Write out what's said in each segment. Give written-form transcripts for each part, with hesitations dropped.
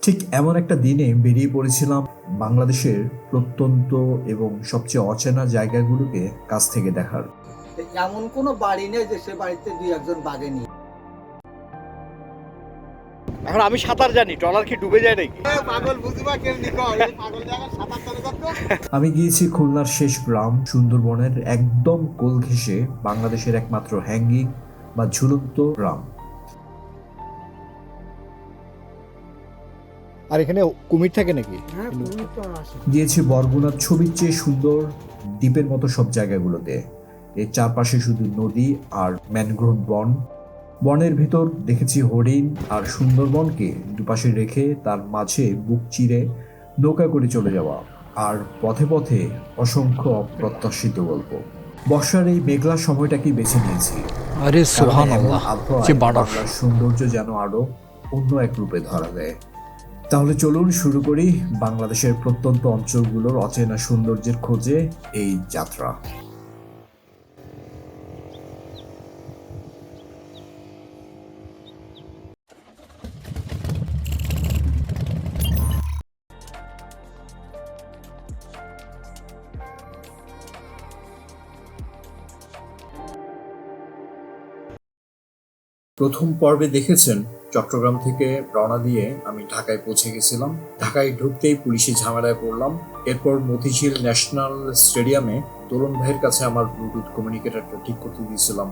ঠিক এমন একটা দিনে বেরিয়ে পড়েছিলাম বাংলাদেশের প্রত্যন্ত এবং সবচেয়ে অচেনা জায়গাগুলোকে কাছ থেকে দেখার। এমন কোনো বাড়ি নেই যে সে বাড়িতে দুই একজন বাঘে নিয়ে। এখন আমি সাঁতার জানি, ট্রলার কি ডুবে যায় নাকি? পাগল বুঝবা কেমনি কর পাগল জায়গা সাঁতার চলে যাচ্ছে। আমি গিয়েছি খুলনার শেষ গ্রাম সুন্দরবনের একদম কোল ঘেঁষে বাংলাদেশের একমাত্র হ্যাঙ্গিং বা ঝুলন্ত গ্রাম। আর এখানে কুমির থাকে নাকি? হ্যাঁ কুমির তো আসে। গিয়েছি বরগুনার ছবির চেয়ে সুন্দর দ্বীপের মতো সব জায়গাগুলোতে। এর চারপাশে শুধু নদী আর ম্যানগ্রোভ বন। বনের ভিতর দেখেছি হরিণ, আর সুন্দরবনকে দুপাশে রেখে তার মাঝে বুক চিরে নৌকা করে চলে যাওয়া, আর পথে পথে অসংখ্য অপ্রত্যাশিত গল্প। বর্ষার এই মেঘলা সময়টাকেই বেছে নিয়েছি। আরে কারণ এমন সুবহানাল্লাহ, আবহাওয়ায় যে বাড়ার বাংলার সৌন্দর্য যেন আরো অন্য এক রূপে ধরা দেয়। তাহলে চলুন শুরু করি বাংলাদেশের প্রত্যন্ত অঞ্চলগুলোর অচেনা সৌন্দর্যের খোঁজে এই যাত্রা। প্রথম পর্বে দেখেছেন চট্টগ্রাম থেকে রওনা দিয়ে আমি ঢাকায় পৌঁছে গেছিলাম। ঢাকায় ঢুকতেই পুলিশি ঝামেলায় পড়লাম। এরপর মতিঝিল ন্যাশনাল স্টেডিয়ামে তরুণ ভাইয়ের কাছে আমার ব্লুটুথ কমিউনিকেটরটা ঠিক করতে দিয়েছিলাম।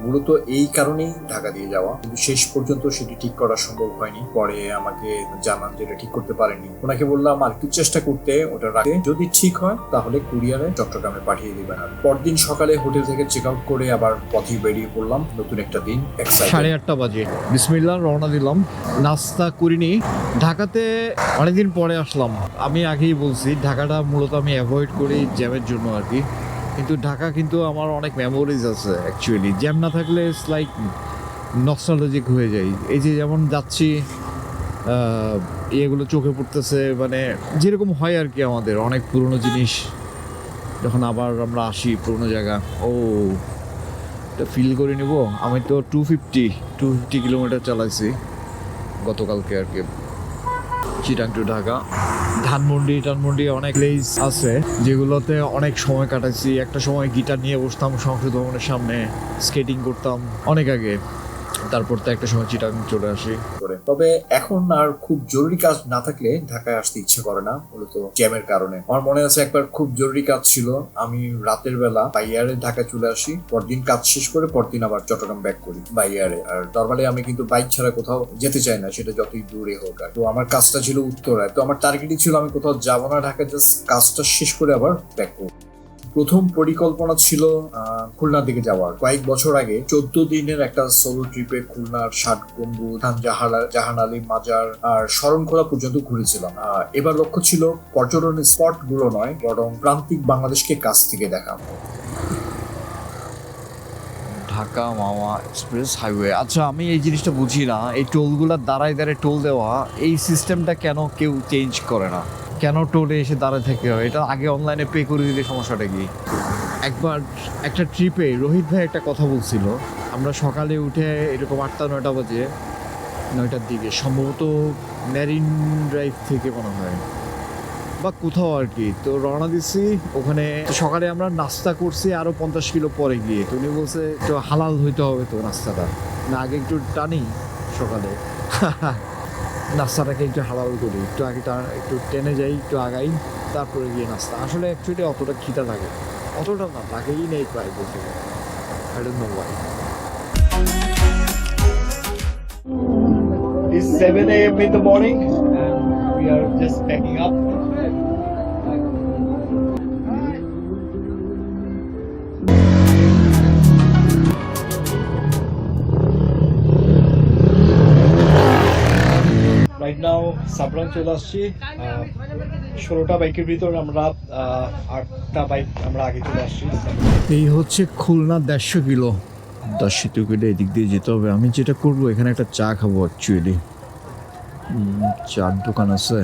মূলত এই কারণেই ঢাকা দিয়ে যাওয়া, কিন্তু শেষ পর্যন্ত সেটি ঠিক করা সম্ভব হয়নি। পরে আমাকে জানান যে এটা ঠিক করতে পারেনি। ওনাকে বললাম আর একটু চেষ্টা করতে, ওটা রাখে, যদি ঠিক হয় তাহলে কুরিয়ারে চট্টগ্রামে পাঠিয়ে দিবেন। আর পরদিন সকালে হোটেল থেকে চেক আউট করে আবার পথে বেরিয়ে পড়লাম। নতুন একটা দিন, 8:30 বাজে বিসমিল্লাহ রওনা দিলাম। নাস্তা করিনি। ঢাকাতে অনেকদিন পরে আসলাম। আমি আগেই বলছি ঢাকাটা মূলত আমি অ্যাভয়েড করি জ্যামের জন্য আর কি, কিন্তু ঢাকা কিন্তু আমার অনেক মেমোরিজ আছে অ্যাকচুয়ালি। জ্যাম না থাকলে ইটস লাইক নস্টালজিক হয়ে যায়। এই যে যেমন যাচ্ছি এগুলো চোখে পড়তেছে, মানে যেরকম হয় আর কি, আমাদের অনেক পুরনো জিনিস যখন আবার আমরা আসি পুরনো জায়গা, ও এটা ফিল করে নিব। আমি তো 250 কিলোমিটার চালাইছি গতকালকে আর কি, চিটাং টু ঢাকা। ধানমন্ডি অনেক প্লেস আছে যেগুলোতে অনেক সময় কাটাইছি। একটা সময় গিটার নিয়ে বসতাম সংসদ ভবনের সামনে, স্কেটিং করতাম অনেক আগে। তারপর তো একটা সময় চিটাং চলে আসি। তবে এখন আর খুব জরুরি কাজ না থাকলে ঢাকায় আসতে ইচ্ছে করে না, মূলত জ্যামের কারণে। আমার মনে আছে একবার খুব জরুরি কাজ ছিল, আমি রাতের বেলা বাই এয়ারে ঢাকায় চলে আসি, পরদিন কাজ শেষ করে পরদিন আবার চট্টগ্রাম ব্যাক করি বাই এয়ারে। আর নরমালি আমি কিন্তু বাইক ছাড়া কোথাও যেতে চাই না, সেটা যতই দূরে হোক। আর তো আমার কাজটা ছিল উত্তরায়, তো আমার টার্গেটই ছিল আমি কোথাও যাবো না, ঢাকায় জাস্ট কাজটা শেষ করে আবার ব্যাক করবো। প্রথম পরিকল্পনা ছিল খুলনার দিকে যাওয়ার। কয়েক বছর আগে 14 দিনের একটা সোলো ট্রিপে খুলনার ষাট গম্বুজ, জাহান আলী মাজার আর শরণখোলা পর্যন্ত ঘুরেছিলাম। এবার লক্ষ্য ছিল পর্যটন স্পট গুলো নয়, বরং প্রান্তিক বাংলাদেশকে কাছ থেকে দেখা। ঢাকা মাওয়া এক্সপ্রেস হাইওয়ে। আচ্ছা, আমি এই জিনিসটা বুঝি না, এই টোলগুলোর দাঁড়ায় দাঁড়ায় টোল দেওয়া, এই সিস্টেমটা কেন কেউ চেঞ্জ করে না? কেন টোলে এসে দাঁড়ায় থাকতে হয়? এটা আগে অনলাইনে পে করে দিলে সমস্যাটা কি? একবার একটা ট্রিপে রোহিত ভাই একটা কথা বলছিল, আমরা সকালে উঠে এরকম 8টা-9টা বাজে, 9টার দিকে সম্ভবত ম্যারিন ড্রাইভ থেকে মনে হয় বা কোথাও আর কি, তো রওনা দিচ্ছি। ওখানে সকালে আমরা নাস্তা করছি আরো 50 কিলো পরে গিয়ে। তো উনি বলছে একটু হালাল হইতে হবে তো নাস্তাটা, না আগে একটু টানি সকালে নাস্তাটাকে একটু হালাল করি, একটু আগে একটু টেনে যাই, একটু আগাই, তারপরে গিয়ে নাস্তা। আসলে অ্যাকচুয়ালি অতটা খিদা লাগে, অতটা না লাগেই নেই প্রায় বলতে গেলে। I don't know why. It's 7 a.m. in the morning and we are just packing up. Right now সাবরান চলে আসছি। 16টা বাইকের ভিতর আমরা 8টা বাইক আমরা আগে চলে আসছি। এই হচ্ছে খুলনা 150 কিলো, 150 কিলো এদিক দিয়ে যেতে হবে। আমি যেটা করবো এখানে একটা চা খাবো অ্যাকচুয়ালি, চার দোকান আছে।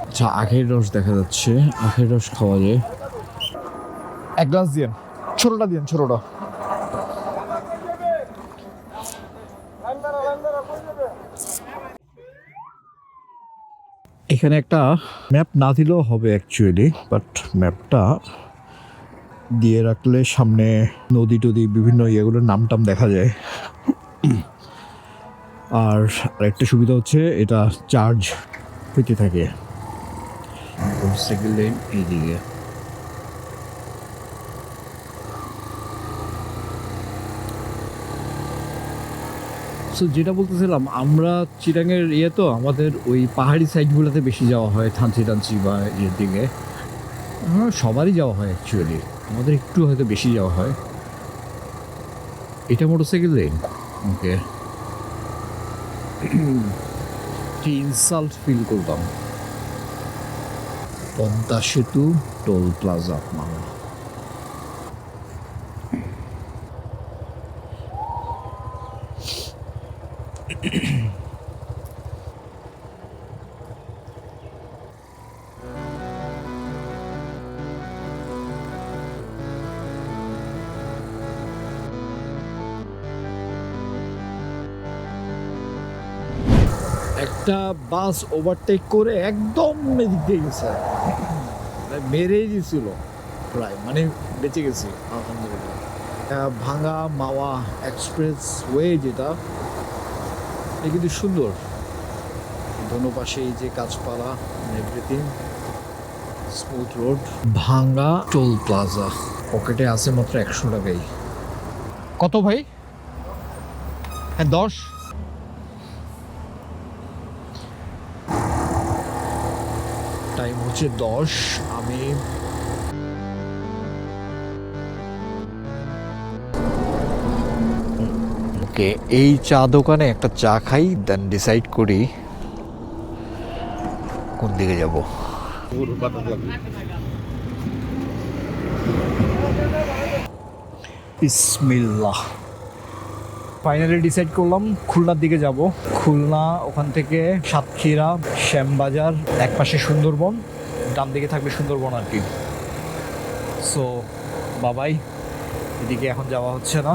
আচ্ছা, আখের রস দেখা যাচ্ছে, আখের রস খাওয়া যায়। এক গ্লাস দিন, ছোটটা দিন, ছোটটা। এখানে একটা ম্যাপ না দিলেও হবে অ্যাকচুয়ালি, বাট ম্যাপটা দিয়ে রাখলে সামনে নদী টদী বিভিন্ন ইয়েগুলোর নাম টাম দেখা যায়। আর আরেকটা সুবিধা হচ্ছে এটা চার্জ হইতে থাকে। মোটরসাইকেল লেন এইদিকে। সো যেটা বলতেছিলাম, আমরা চিটাঙের তো আমাদের ওই পাহাড়ি সাইডগুলোতে বেশি যাওয়া হয়, থানচি টানচি বা ইয়ের দিকে। সবারই যাওয়া হয় অ্যাকচুয়ালি, আমাদের একটু হয়তো বেশি যাওয়া হয়। এটা মোটরসাইকেল লেন, ওকে। ইনসাল্ট ফিল করলাম। পদ্মা সেতু টোল প্লাজা মামা। একটা বাস ওভারটেক করে একদম এদিক দিয়ে গেছে, মেরেই দিয়েছিল প্রায়, মানে বেঁচে গেছি আলহামদুলিল্লাহ। ভাঙা মাওয়া এক্সপ্রেস ওয়ে যেটা, এটা কিন্তু সুন্দর। দোনো পাশে এই যে গাছপালা, এভরিথিং স্মুথ রোড। ভাঙ্গা টোল প্লাজা, পকেটে আছে মাত্র 100 টাকাই। কত ভাই? হ্যাঁ 10। টাইম হচ্ছে 10। আমি ওকে, এই চা দোকানে একটা চা খাই, দেন ডিসাইড করি কোন দিকে যাব। বিসমিল্লাহ। ফাইনালি ডিসাইড করলাম খুলনার দিকে যাব। খুলনা, ওখান থেকে সাতক্ষীরা, শ্যামবাজার, এক পাশে সুন্দরবন, ডান দিকে থাকবে সুন্দরবন আর কি। সো বাবাই, এদিকে এখন যাওয়া হচ্ছে না।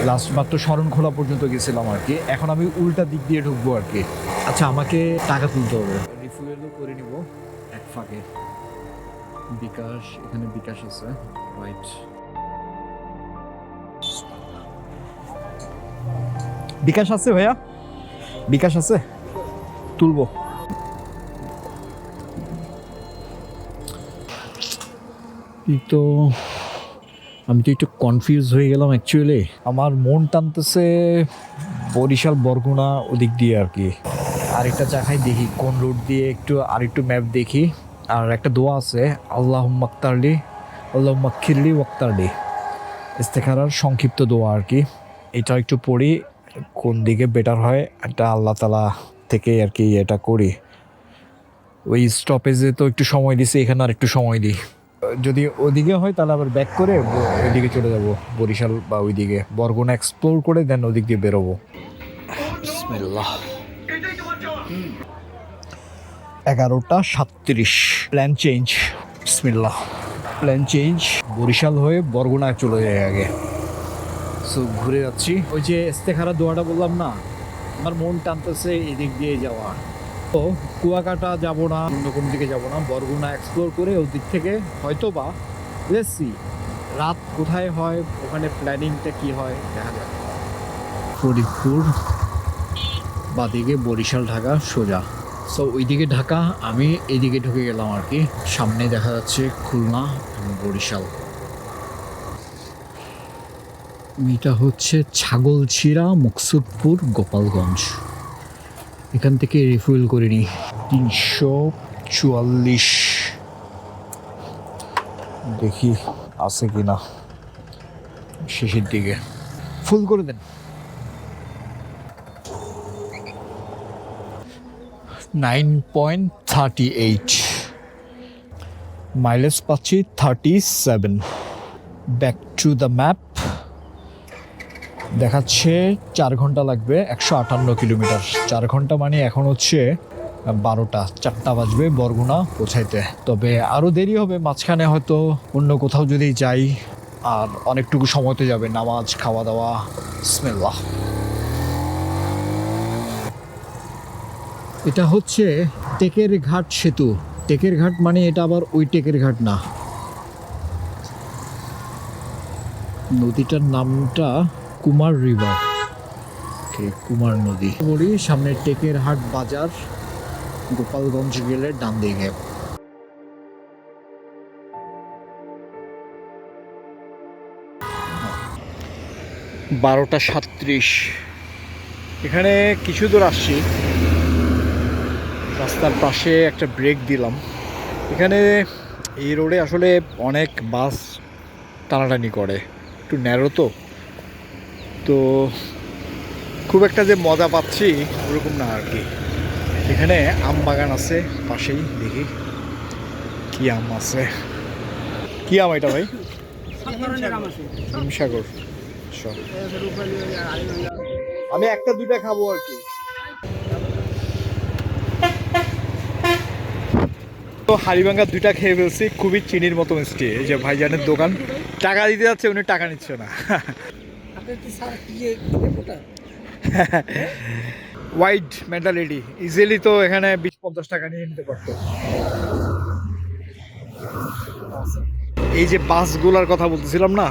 লাস্ট মাত্র শরণখোলা পর্যন্ত গেছিলাম আর কি, এখন আমি উল্টা দিক দিয়ে ঢুকবো আর কি। আচ্ছা, আমাকে টাকা তুলতে হবে, রিফুয়েলও করে নিব এক ফাঁকে। বিকাশ, এখানে বিকাশ আছে, রাইট। বিকাশ আছে ভাইয়া? বিকাশ আছে, তুলবো। তো আমি তো একটু কনফিউজ হয়ে গেলাম অ্যাকচুয়ালি। আমার মন টানতেছে বরিশাল বরগুনা ওদিক দিয়ে আর কি। আরেকটা চা খাই, দেখি কোন রুট দিয়ে, একটু আরেকটু ম্যাপ দেখি। আর একটা দোয়া আছে, আল্লাহুম্মা আক্তারলি আল্লাহুম্মা খিরলি ওয়াক্তারলি, ইস্তেখারার সংক্ষিপ্ত দোয়া আর কি। এটা একটু পড়ি, কোন দিকে বেটার হয় এটা আল্লাহ তাআলা থেকে আর কি এটা করি। ওই স্টপেজে তো একটু সময় দিছি, এখানে আর একটু সময় দিই। যদি ওদিকে হয় তাহলে আবার ব্যাক করে ওইদিকে চলে যাব, বরিশাল বা ওইদিকে বরগুনা এক্সপ্লোর করে দেন ওদিক দিয়ে বেরোবো। বিসমিল্লাহ। 11:37, প্ল্যান চেঞ্জ। বিসমিল্লাহ। প্ল্যান চেঞ্জ, বরিশাল হয়ে বরগুনা চলে যায় আগে। সো ঘুরে যাচ্ছি। ওই যে ইস্তেখারা দোয়াটা বললাম না, আমার মন টানতেছে এদিক দিয়ে যাওয়া। তো কুয়াকাটা যাব না, অন্য কোনো দিকে যাব না, বরগুনা এক্সপ্লোর করে ওদিক থেকে হয়তো বা লেটস সি রাত কোথায় হয়, ওখানে প্ল্যানিংটা কি হয় দেখা যাক। ফরিদপুর বাদিকে বরিশাল, ঢাকা সোজা। সো ওইদিকে ঢাকা, আমি এইদিকে ঢুকে গেলাম আর কি। সামনে দেখা যাচ্ছে খুলনা এবং বরিশাল। এটা হচ্ছে ছাগলছিড়া, মুকসুদপুর, গোপালগঞ্জ। এখান থেকে রিফুয়েল করে নিই। 344, দেখি আছে কিনা। শেষের দিকে ফুল করে দেন। 9.38 মাইলেজ পাচ্ছি 37। ব্যাক টু দ্য ম্যাপ, দেখাচ্ছে 4 ঘন্টা লাগবে, 158 কিলোমিটার। 4 ঘন্টা মানে এখন হচ্ছে 12টা, 4টা বাজবে বরগুনা পৌঁছাইতে। তবে আরও দেরি হবে মাঝখানে, হয়তো অন্য কোথাও যদি যাই। আর অনেকটুকু সময় তো যাবে, নামাজ, খাওয়া দাওয়া। বিসমিল্লাহ। এটা হচ্ছে টেকের ঘাট সেতু। টেকের ঘাট মানে এটা আবার ওই টেকের ঘাট না। নদীটার নামটা কুমার রিভার, কুমার নদী। বলি সামনে টেকের হাট বাজার, গোপালগঞ্জ গেলে ডান দিকে। 12:37। এখানে কিছু দূর আসছি, রাস্তার পাশে একটা ব্রেক দিলাম। এখানে এই রোডে আসলে অনেক বাস টানাটানি করে, একটু ন্যারো তো, তো খুব একটা যে মজা পাচ্ছি ওরকম না আর কি। এখানে আম বাগান আছে পাশেই, দেখি কি আম আছে। কি আম এটা ভাই? হিমসাগর। আচ্ছা, আমি একটা দুইটা খাবো আর কি। তো হাড়িভাঙ্গা দুইটা খেয়ে ফেলছি, খুবই চিনির মতো মিষ্টি। এই যে ভাইজানের দোকান, টাকা দিতে যাচ্ছে, উনি টাকা নিচ্ছে না। ওয়াইড মেন্টালিটি, ইজিলি তো এখানে 20-50 টাকা নিয়ে নিতে পারতো। এই যে বাসগুলোর কথা বলতেছিলাম না,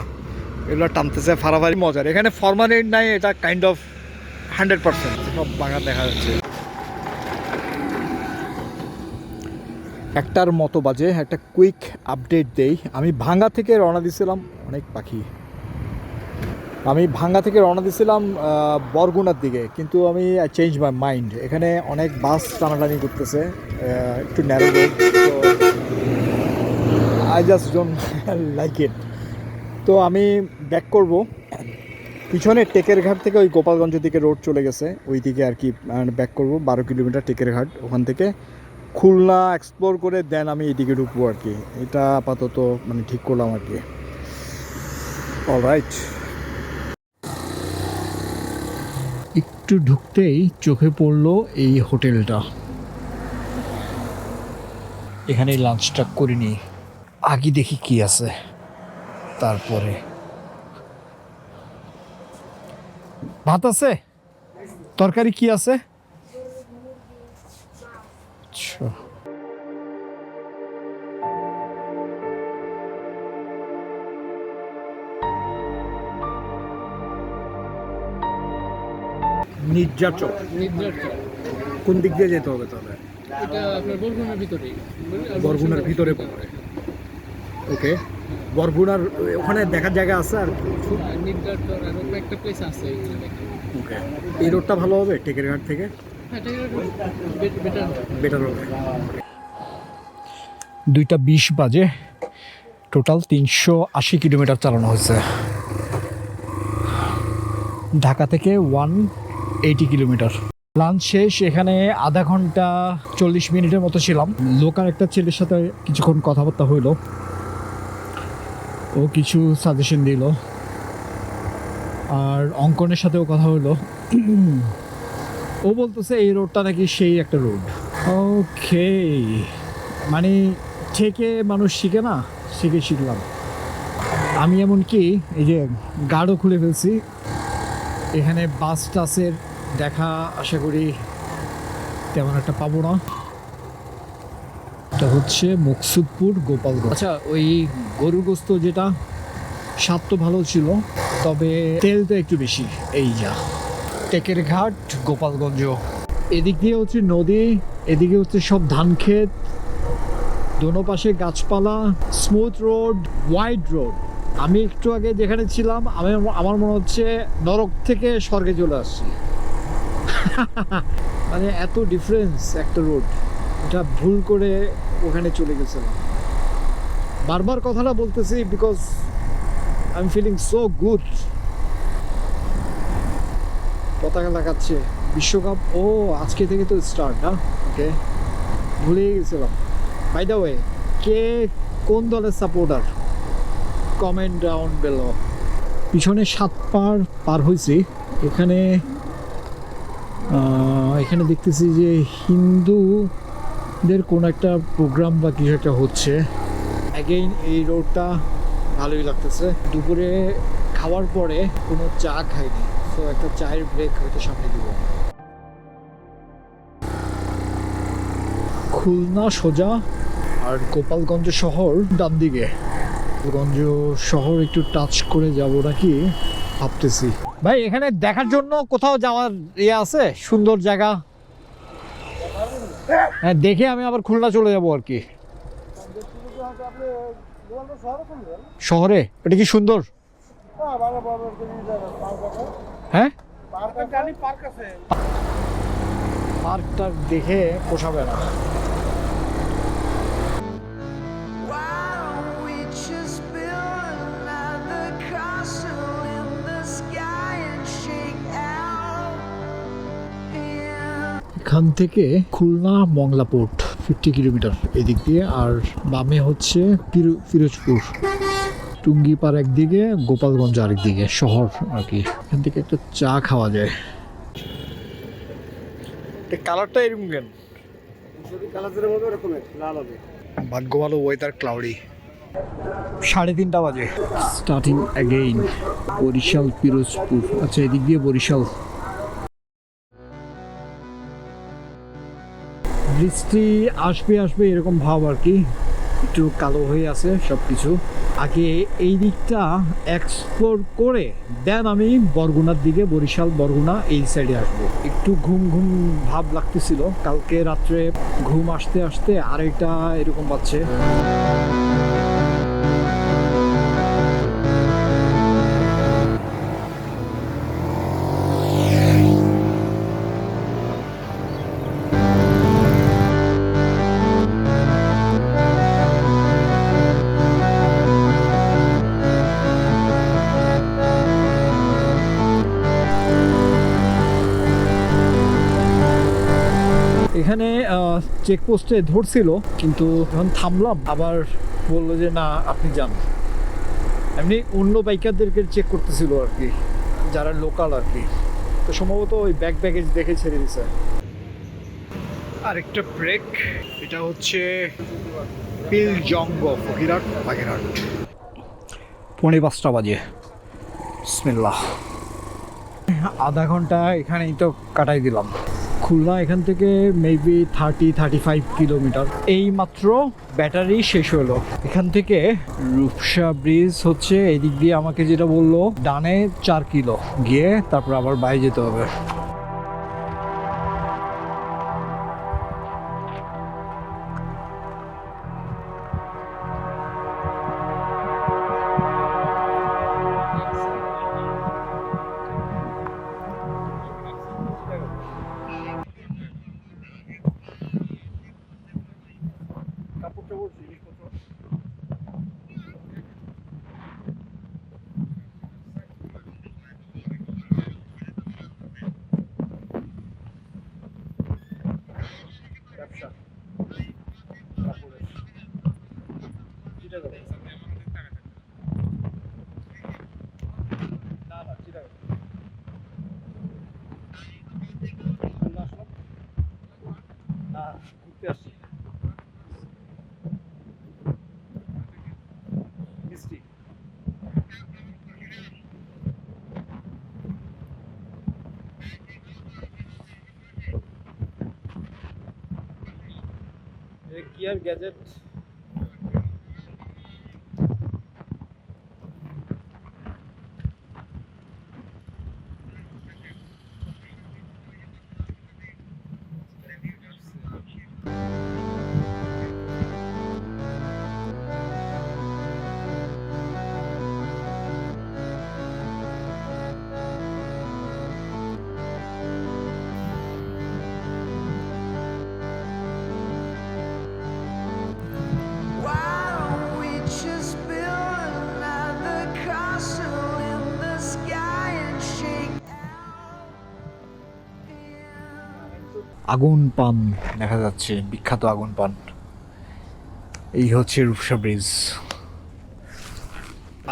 এগুলো টানতেছে ফাড়াফাড়ি, মজার। এখানে ফরমালিন নাই, এটা কাইন্ড অফ 100% সব বাগান দেখা যাচ্ছে। একটার মতো বাজে, একটা কুইক আপডেট দেই। আমি ভাঙ্গা থেকে রওনা দিয়েছিলাম, অনেক পাখি। আমি ভাঙ্গা থেকে রওনা দিয়েছিলাম বরগুনার দিকে, কিন্তু আমি চেঞ্জ মাই মাইন্ড। এখানে অনেক বাস টানাটানি করতেছে, একটু ন্যারো রোড, তো I just don't like it. তো আমি ব্যাক করব। পিছনে টেকের ঘাট থেকে ওই গোপালগঞ্জের দিকে রোড চলে গেছে, ওই দিকে আর কি ব্যাক করব। 12 কিলোমিটার টেকের ঘাট, ওখান থেকে খুলনা এক্সপ্লোর করে দেন আমি এইদিকে ঢুকবো আর কি। এটা আপাতত মানে ঠিক করলাম আর কি। অলরাইট, একটু ঢুকতেই চোখে পড়লো এই হোটেলটা। এখানে লাঞ্চটা করিনি, আগে দেখি কি আছে, তারপরে। ভাত আছে, তরকারি কি আছে? আচ্ছা, নির্যাচক। কোন দিক দিয়ে যেতে হবে তাহলে? এটা আপনার বরগুনার ভিতরেই। বরগুনার ভিতরে পড়ে। ওকে, বরগুনার ওখানে দেখার জায়গা আছে আর কিছু? নির্যাতন আর একটা প্লেস আছে এখানে দেখেন। ওকে, এই রোডটা ভালো হবে টেকের ঘাট থেকে? হ্যাঁ, এটা বেটার। বেটার হবে। 2:20 বাজে, টোটাল 380 কিলোমিটার চালানো হয়েছে। ঢাকা থেকে 180 কিলোমিটার। লাঞ্চ শেষ, এখানে আধা ঘন্টা 40 মিনিটের মতো ছিলাম। লোকাল একটা ছেলের সাথে কিছুক্ষণ কথাবার্তা হইলো, ও কিছু সাজেশন দিল, আর অঙ্কনের সাথেও কথা হইলো। ও বলতেছে এই রোডটা নাকি সেই একটা রোড। ওকে, মানে থেকে মানুষ শিখে না, শিখলাম আমি। এমনকি এই যে গার্ডও খুলে ফেলছি। এখানে বাস টাসের দেখা আশা করি তেমন একটা পাবো না। এটা হচ্ছে মুকসুদপুর গোপালগঞ্জ। আচ্ছা, ওই গরুর গোস্ত যেটা, স্বাদ তো ভালো ছিল, তবে তেল তো একটু বেশি। এই যা টেকের ঘাট গোপালগঞ্জ, এদিক দিয়ে হচ্ছে নদী, এদিকে হচ্ছে সব ধান ক্ষেত, দোনো পাশে গাছপালা, স্মুথ রোড, ওয়াইড রোড। আমি একটু আগে যেখানে ছিলাম, আমার মনে হচ্ছে নরক থেকে স্বর্গে চলে আসছি। মানে এত ডিফারেন্স একটা রোড, এটা ভুল করে ওখানে চলে গেছিলাম। বারবার কথাটা বলতেছি because I am feeling so good. পতাকা লাগাচ্ছে, বিশ্বকাপ ও আজকে থেকে তো স্টার্ট না? ওকে, ভুলেই গেছিলাম। বাই দ্য ওয়ে, কে কোন দলের সাপোর্টার কমেন্ট ডাউন বেলো। পিছনে 7 পার হয়েছি। এখানে এখানে দেখতেছি যে হিন্দুদের কোনো একটা প্রোগ্রাম বা কিছু একটা হচ্ছে। অ্যাগেইন এই রোডটা ভালোই লাগতেছে। দুপুরে খাওয়ার পরে কোনো চা খাইনি, তো একটা চায়ের ব্রেক হয়তো সামনে দিব। খুলনা সোজা আর গোপালগঞ্জ শহর ডান দিকে। গোপালগঞ্জ শহর একটু টাচ করে যাব নাকি ভাবতেছি। ভাই এখানে দেখার জন্য কোথাও যাওয়ার ইয়ে আছে, সুন্দর জায়গা? হ্যাঁ, দেখে আমি আবার খুলনা চলে যাব আর কি। শহরে এটা কি সুন্দর? হ্যাঁ, পার্কটা দেখে পোষাবে না। Why don't we just build another castle in the sky and shake out? Yeah. এখান থেকে খুলনা মংলা পোর্ট 50 কিলোমিটার এদিক দিয়ে, আর বামে হচ্ছে ফিরোজপুর, টুঙ্গিপাড় একদিকে, গোপালগঞ্জ আরেকদিকে শহর আর কি। এখান থেকে একটা চা খাওয়া যায়। কালারটা এরকম কেন? ভাগ্য ভালো, ওয়েদার ক্লাউডি। 3:30 বাজে। Starting again Barishal Pirojpur. আচ্ছা, এদিক দিয়ে বরিশাল। বৃষ্টি আসবে আসবে এরকম ভাব আর কি, একটু কালো হয়ে আছে সব কিছু। আগে এই দিকটা এক্সপ্লোর করে দেন আমি বরগুনার দিকে, বরিশাল বরগুনা এই সাইডে আসবো। একটু ঘুম ঘুম ভাব লাগতেছিল, কালকে রাত্রে ঘুম আসতে আসতে আরেকটা এরকম পাচ্ছে। এখানে চেকপোস্টে ধরছিল, কিন্তু যখন থামলাম আবার বললো যে না আপনি যান। এমনি অন্য বাইকারদেরকে চেক করতেছিল আর কি, যারা লোকাল আর কি। তো সম্ভবত ওই ব্যাগেজ দেখে ছেড়ে দিছে। আরেকটা ব্রেক, এটা হচ্ছে পিলজঙ্গ, ফকিরহাট বাগেরহাট। 5:45 বাজে। বিসমিল্লাহ। আধা ঘন্টা এখানেই তো কাটাই দিলাম। খুলনা এখান থেকে মেবি 30-35 কিলোমিটার। এই মাত্র ব্যাটারি শেষ হলো। এখান থেকে রূপসা ব্রিজ হচ্ছে এদিক দিয়ে, আমাকে যেটা বললো ডানে 4 কিলো গিয়ে তারপর আবার বাইরে যেতে হবে। গিয়ার গ্যাজেট আগুন পান দেখা যাচ্ছে, বিখ্যাত আগুন পান। এই হচ্ছে রূপসা ব্রিজ।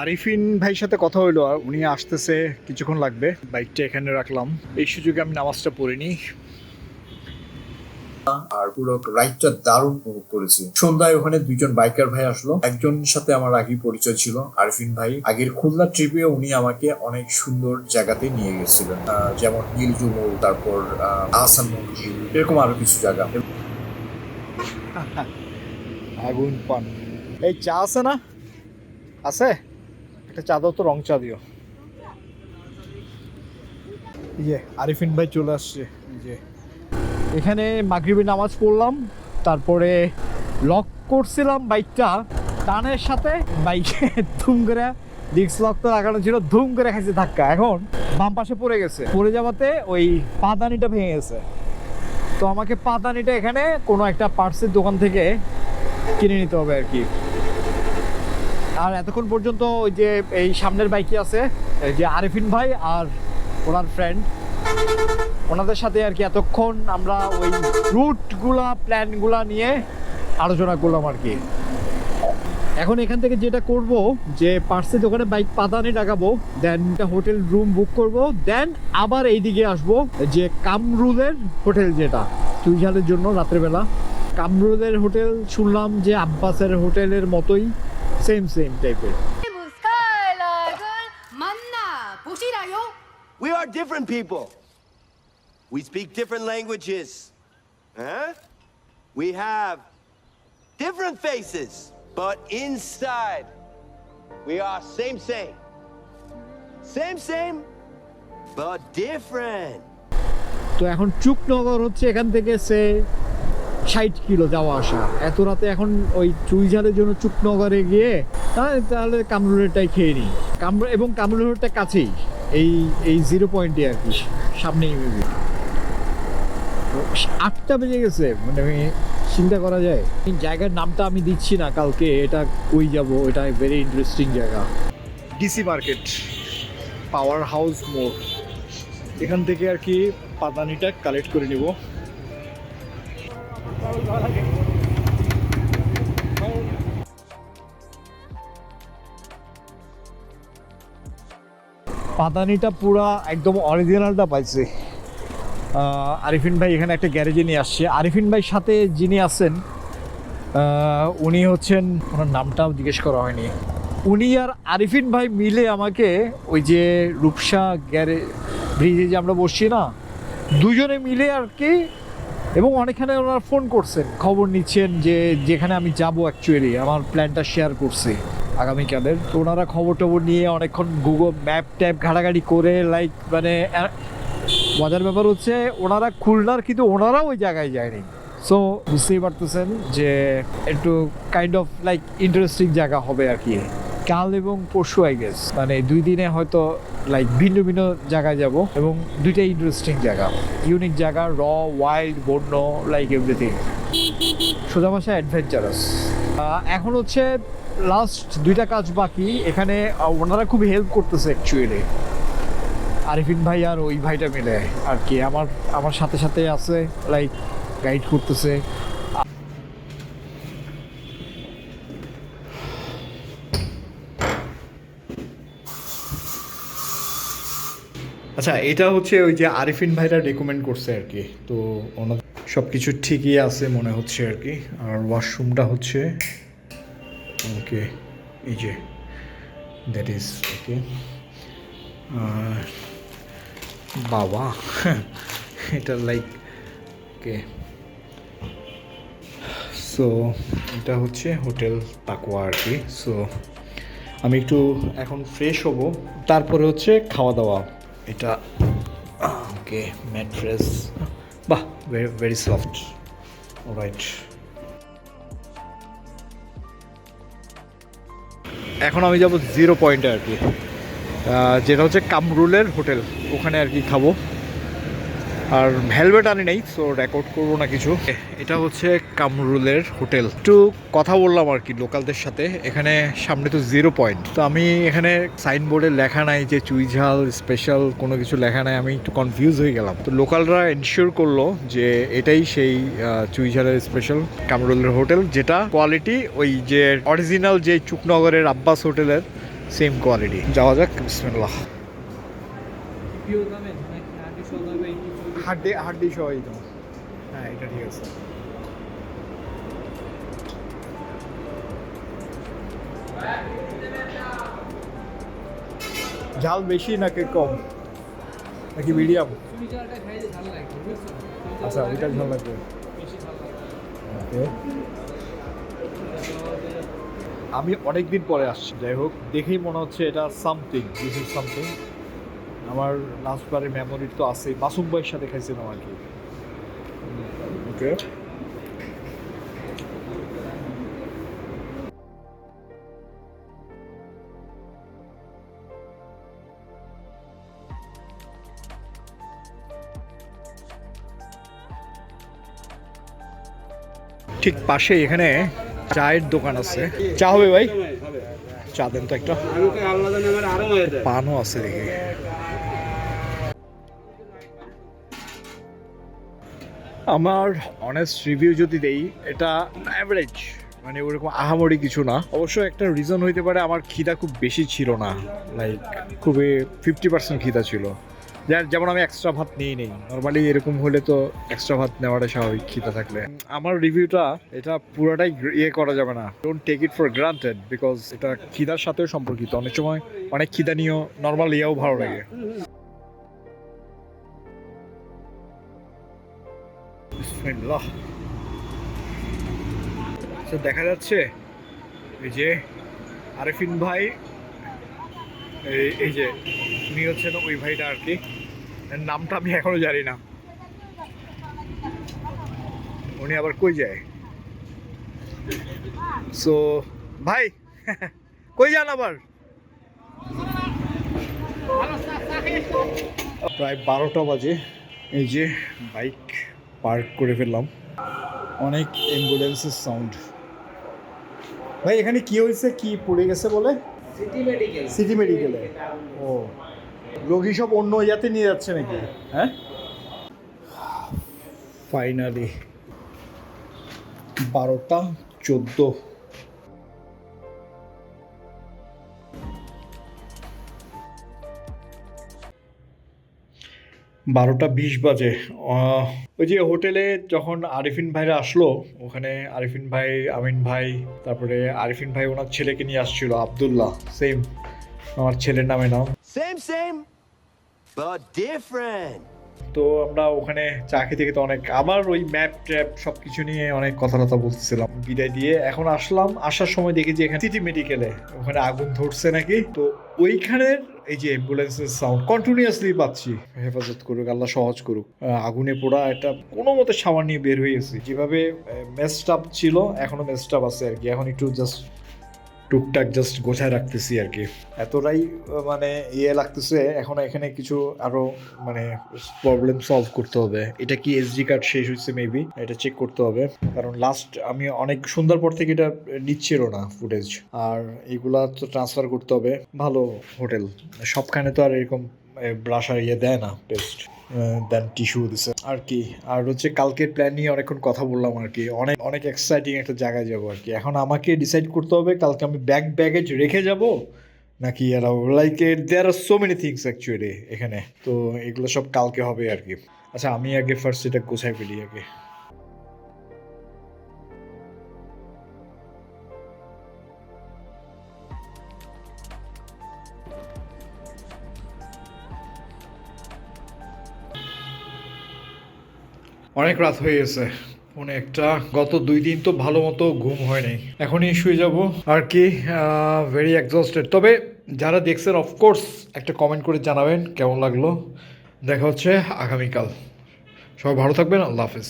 আরিফিন ভাইয়ের সাথে কথা হইলো, আর উনি আসতেছে, কিছুক্ষণ লাগবে। বাইকটা এখানে রাখলাম, এই সুযোগে আমি নামাজটা পড়িনি। আর পুরো রাইডটা দারুণ উপভোগ করেছি। সন্ধ্যায় ওখানে 2জন বাইকার ভাই আসলো। একজনের সাথে আমার আগেই পরিচয় ছিল, আরিফিন ভাই। আগের খুলনা ট্রিপে উনি আমাকে অনেক সুন্দর জায়গাতে নিয়ে গেছিলেন, যেমন নীলজুমুল, তারপর আহসান মঞ্জিল, এরকম আরো কিছু জায়গা। আগুন পান। এই চা আছে না? আছে? একটা চা দাও তো, রং চা দিও। ইয়ে আরিফিন ভাই চলে আসছে। যে এখানে মাগরিবি নামাজ পড়লাম, তারপরে লক করছিলাম বাইকটা টানের সাথে, বাইকে ধুম করে ডিস্ক লক তো লাগানো ছিল, ধুম করে খাইছে ধাক্কা। এখন বাম পাশে পড়ে গেছে, পড়ে যাওয়াতে ওই পাদানিটা ভেঙে গেছে। তো আমাকে পাদানিটা এখানে কোনো একটা পার্টসের দোকান থেকে কিনে নিতে হবে আর কি। আর এতক্ষণ পর্যন্ত ওই যে এই সামনের বাইকে আছে এই যে আরিফিন ভাই আর ওনার ফ্রেন্ড, ওনাদের সাথে আর কি এতক্ষণ আমরা ওই রুটগুলা প্ল্যানগুলা নিয়ে আলোচনা করলাম আর কি। এখন এখান থেকে যেটা করব যে পার্সের দোকানে বাইক পাদানি লাগাবো, দেন একটা হোটেল রুম বুক করব, দেন আবার এইদিকে আসবো যে কামরুলের হোটেল, যেটা চুইঝালের জন্য রাতের বেলা। কামরুলের হোটেল শুনলাম যে আব্বাসের হোটেলের মতোই সেম টাইপের। We are different people. We speak different languages. Huh? We have different faces, but inside we are same. Same, but different. তো এখন চুকনগর হচ্ছে এখান থেকে সে 60 কিলো যাওয়া আসা। এত রাতে এখন ওই চুইঝালের জন্য চুকনগরে গিয়ে তাহলে কামরুলেরটাই খেয়ে নিই। এবং কামরুলেরটা কাছেই, এই 0 পয়েন্টে আর কি, সামনেই মেবি। 8টা বেজে গেছে, মানে আমি চিন্তা করা যায়। এই জায়গার নামটা আমি দিচ্ছি না, কালকে এটা কই যাব, এটা ভেরি ইন্টারেস্টিং জায়গা। ডিসি মার্কেট, পাওয়ার হাউস মোড়, এখান থেকে আর কি পাদানিটা কালেক্ট করে নিব। পাদানিটা পুরা একদম অরিজিনালটা পাইছে। আরিফিন ভাই এখানে একটা গ্যারেজে নিয়ে আসছে। আরিফিন ভাইয়ের সাথে যিনি আছেন উনি হচ্ছেন, ওনার নামটাও জিজ্ঞেস করা হয়নি। উনি আর আরিফিন ভাই মিলে আমাকে ওই যে রূপসা ব্রিজে যে আমরা বসছি না, দুজনে মিলে আর কি, এবং অনেকখানে ওনারা ফোন করছেন, খবর নিচ্ছেন যে যেখানে আমি যাব, অ্যাকচুয়ালি আমার প্ল্যানটা শেয়ার করছি আগামীকালের। তো ওনারা খবর টবর নিয়ে অনেকক্ষণ গুগল ম্যাপ ট্যাপ ঘাটাঘাটি করে, লাইক মানে মজার ব্যাপার হচ্ছে ওনারা খুলনার, কিন্তু ওনারাও ওই জায়গায় যায়নি। সো বুঝতেই পারতেছেন যে একটু কাইন্ড অফ লাইক ইন্টারেস্টিং জায়গা হবে আর কি। কাল এবং পরশু আই গেস, মানে 2 দিনে হয়তো লাইক ভিন্ন ভিন্ন জায়গায় যাব, এবং দুইটাই ইন্টারেস্টিং জায়গা, ইউনিক জায়গা, ওয়াইল্ড, বন্য, লাইক এভরিথিং, সোজা ভাষায় অ্যাডভেঞ্চারাস। এখন হচ্ছে লাস্ট 2টা কাজ বাকি। এখানে ওনারা খুব হেল্প করতেছে অ্যাকচুয়ালি, আরিফিন ভাই আর ওই ভাইটা মিলে আর কি, আমার সাথে সাথে আছে, লাইক গাইড করতেছে। আচ্ছা, এটা হচ্ছে ওই যে আরিফিন ভাইরা রেকমেন্ড করছে আর কি। তো ওনার সব কিছু ঠিকই আছে মনে হচ্ছে আর কি। আর ওয়াশরুমটা হচ্ছে ওকে, এই যে দ্যাট ইজ ওকে। বাবা এটা লাইক ওকে। সো এটা হচ্ছে হোটেল তাকওয়া আর কি। সো আমি একটু এখন ফ্রেশ হব, তারপরে হচ্ছে খাওয়া দাওয়া। এটা ওকে, ম্যাট্রেস, বাহ, ভেরি সফট, অলরাইট। এখন আমি যাব 0 পয়েন্টে আর কি, যেটা হচ্ছে কামরুলের হোটেল, ওখানে আর কি খাবো। আর হেলমেট আনি নাই, সো রেকর্ড করবো না কিছু। এটা হচ্ছে কামরুলের হোটেল। একটু কথা বললাম আর কি লোকালদের সাথে। এখানে সামনে তো 0 পয়েন্ট, তো আমি এখানে সাইনবোর্ডে লেখা নাই যে চুইঝাল স্পেশাল, কোনো কিছু লেখা নাই, আমি একটু কনফিউজ হয়ে গেলাম। তো লোকালরা এনশিওর করলো যে এটাই সেই চুইঝালের স্পেশাল কামরুলের হোটেল, যেটা কোয়ালিটি ওই যে অরিজিনাল যে চুকনগরের আব্বাস হোটেলের সেম কোয়ালিটি। যাওয়া যাক, বিসমিল্লাহ। হাড্ডি সহই তো, হ্যাঁ এটা ঠিক আছে। ঝাল বেশি নাকি কম, নাকি মিডিয়াম? চুই ঝালটা খাইলে ঝাল লাগে, বুঝছো? আচ্ছা, ওইটা ঝাল লাগবে। বেশি ঝাল লাগে। আমি অনেক দিন পরে আসছি, যাই হোক দেখেই মনে হচ্ছে এটা সামথিং, দিস ইজ সামথিং। আমার লাস্টবারের মেমোরি তো আছে, মাসুম ভাইয়ের সাথে খাইছিলাম আর কি। ওকে, ঠিক পাশে এখানে চায়ের দোকান আছে। চা হবে ভাই? চা দেন তো একটা। পানও আছে দেখি। আমার অনেস্ট রিভিউ যদি দেই, এটা অ্যাভারেজ, মানে ওরকম আহামরি কিছু না। অবশ্য একটা রিজন হইতে পারে আমার খিদা খুব বেশি ছিল না, লাইক খুবই 50% খিদা ছিল। যেমন আমি এক্সট্রা ভাত নিয়ে নেই, নর্মালি এরকম হলে তো এক্সট্রা ভাত নেওয়াটা স্বাভাবিক খিদা থাকলে। আমার রিভিউটা এটা পুরোটাই ইয়ে করা যাবে না, don't take it for granted, because এটা খিদার সাথেও সম্পর্কিত। অনেক সময় অনেক খিদা নিয়েও নর্মাল ইয়েও ভালো লাগে। বিসমিল্লাহ। তো দেখা যাচ্ছে এই যে আরেফিন ভাই, এই যে উনি হচ্ছেন ওই ভাইটা আর কি, এর নামটা আমি এখনো জানি না। উনি আবার কই যায়? সো ভাই কই যান আবার? প্রায় 12টা বাজে, এই যে বাইক পার্ক করে ফেললাম। অনেক অ্যাম্বুলেন্সের সাউন্ড। ভাই এখানে কি হয়েছে, কি পড়ে গেছে বলে? সিটি মেডিকেলে। ও, রোগী সব অন্য ইয়াতে নিয়ে যাচ্ছে নাকি? হ্যাঁ, ফাইনালি 12:14। 12:20 বাজে। ওই যে হোটেলে যখন আরিফিন ভাইরা আসলো, ওখানে আরিফিন ভাই, আমিন ভাই, তারপরে আরিফিন ভাই ওনার ছেলেকে নিয়ে আসছিল, আব্দুল্লাহ, সেম আমার ছেলের নামে নাম। Same, but different. তো আমরা ওখানে চা খেতে খেতে অনেক, আবার ওই ম্যাপ ট্র্যাপ সব কিছু নিয়ে অনেক কথা বলতেছিলাম। বিদায় দিয়ে এখন আসলাম। আসার সময় দেখি যে এখানে সিটি মেডিকেলে ওখানে আগুন ধরছে নাকি। তো ওইখানের এই যে অ্যাম্বুলেন্সের সাউন্ড কন্টিনিউয়াসলি পাচ্ছি। হেফাজত করুক আল্লাহ, সহজ করুক। আগুনে পোড়া এটা কোনো মতে সামান নিয়ে বের হয়ে গেছি। যেভাবে মেসড আপ ছিল এখনো মেসড আপ আছে আর কি। এখন একটু জাস্ট টুকটাক জাস্ট গোছায় রাখতেছি আর কি। এতটাই মানে ইয়ে লাগতেছে এখন। এখানে কিছু আরো মানে প্রবলেম সলভ করতে হবে। এটা কি এসডি কার্ড শেষ হয়েছে মেবি, এটা চেক করতে হবে। কারণ লাস্ট আমি অনেক সন্ধ্যার পর থেকে এটা নিচ্ছিল না ফুটেজ। আর এগুলা তো ট্রান্সফার করতে হবে। ভালো হোটেল, সবখানে তো আর এরকম ব্রাশ আর ইয়ে দেয় না, পেস্ট দেন টিস্যু দিছে আর কি। আর হচ্ছে কালকের প্ল্যান নিয়ে অনেকক্ষণ কথা বললাম আর কি। অনেক এক্সাইটিং একটা জায়গায় যাবো আর কি। এখন আমাকে ডিসাইড করতে হবে কালকে আমি ব্যাগেজ রেখে যাব নাকি এরাও, লাইক দেয়ার আর সো মেনি থিংস অ্যাকচুয়ালি এখানে। তো এগুলো সব কালকে হবে আর কি। আচ্ছা আমি আগে ফার্স্ট এটা গোছাই ফেলি আগে। অনেক রাত হয়ে গেছে, ফোনে একটা। গত 2 দিন তো ভালো মতো ঘুম হয় নাই, এখনই শুয়ে যাব আর কি। Very exhausted. তবে যারা দেখছেন অফকোর্স একটা কমেন্ট করে জানাবেন কেমন লাগলো। দেখা হচ্ছে আগামীকাল। সবাই ভালো থাকবেন, আল্লাহ হাফেজ।